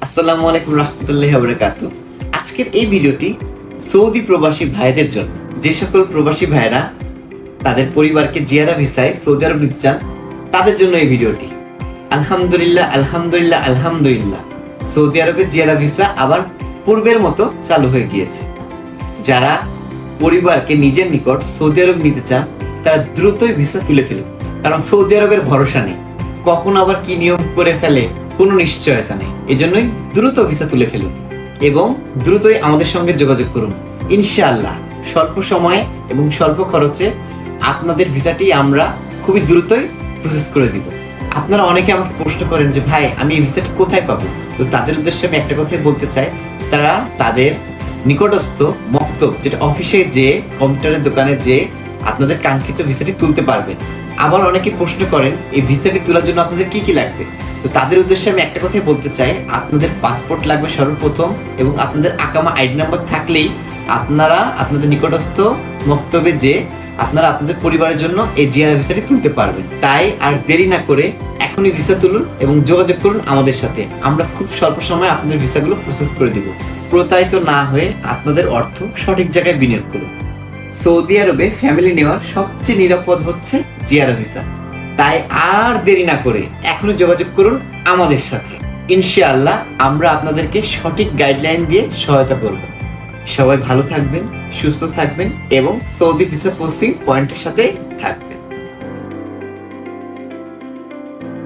আসসালামু আলাইকুম রহমতুল্লাহি ওয়া বারাকাতুহু। আজকের এই ভিডিওটি সৌদি প্রবাসী ভাইদের জন্য। যে সকল প্রবাসী ভাইরা তাদের পরিবারকে জিয়ারা ভিসায় সৌদি আরব নিতে চান, তাদের জন্য এই ভিডিওটি। আলহামদুলিল্লাহ আলহামদুলিল্লাহ আলহামদুলিল্লাহ, সৌদি আরবে জিয়ারা ভিসা আবার পূর্বের মতো চালু হয়ে গিয়েছে। যারা পরিবারকে নিজের নিকট সৌদি আরব নিতে চান, তারা দ্রুতই ভিসা তুলে ফেলুন, কারণ সৌদি আরবের ভরসা নেই, কখন আবার কি নিয়ম করে ফেলে কোনো নিশ্চয়তা নেই। এজন্যই দ্রুত ভিসা তুলে ফেলুন এবং দ্রুতই আমাদের সঙ্গে যোগাযোগ করুন। ইনশাআল্লাহ স্বল্প সময়ে এবং স্বল্প খরচে আপনাদের ভিসাটি আমরা খুবই দ্রুতই প্রসেস করে দিব। আপনারা অনেকে আমাকে প্রশ্ন করেন যে ভাই, আমি এই ভিসাটি কোথায় পাবো? তো তাদের উদ্দেশ্যে আমি একটা কথাই বলতে চাই, তারা তাদের নিকটস্থ মক্তব, যেটা অফিসে যে কম্পিউটারের দোকানে যে আপনাদের কাঙ্ক্ষিত ভিসাটি তুলতে পারবেন। আবার অনেকে প্রশ্ন করেন এই ভিসাটি তোলার জন্য আপনাদের কি কি লাগবে? তো তাদের উদ্দেশ্যে আমি একটা কথাই বলতে চাই, আপনাদের পাসপোর্ট লাগবে সর্বপ্রথম, এবং আপনাদের আকামা আইডি নাম্বার থাকলেই আপনারা আপনাদের নিকটস্থ মক্তবে যে আপনারা আপনাদের পরিবারের জন্য এই জিআর ভিসাটি তুলতে পারবেন। তাই আর দেরি না করে এখনই ভিসা তুলুন এবং যোগাযোগ করুন আমাদের সাথে। আমরা খুব স্বল্প সময়ে আপনাদের ভিসাগুলো প্রসেস করে দিব। প্রতারিত না হয়ে আপনাদের অর্থ সঠিক জায়গায় বিনিয়োগ করুন। সৌদি আরবে ফ্যামিলি নেওয়ার সবচেয়ে নিরাপদ হচ্ছে জিয়ারা ভিসা। তাই আর দেরি না করে এখনই যোগাযোগ করুন আমাদের সাথে। ইনশাআল্লাহ আমরা আপনাদেরকে সঠিক গাইডলাইন দিয়ে সহায়তা করব। সবাই ভালো থাকবেন, সুস্থ থাকবেন এবং সৌদি ভিসা পোস্টিং পয়েন্টের সাথে থাকবেন।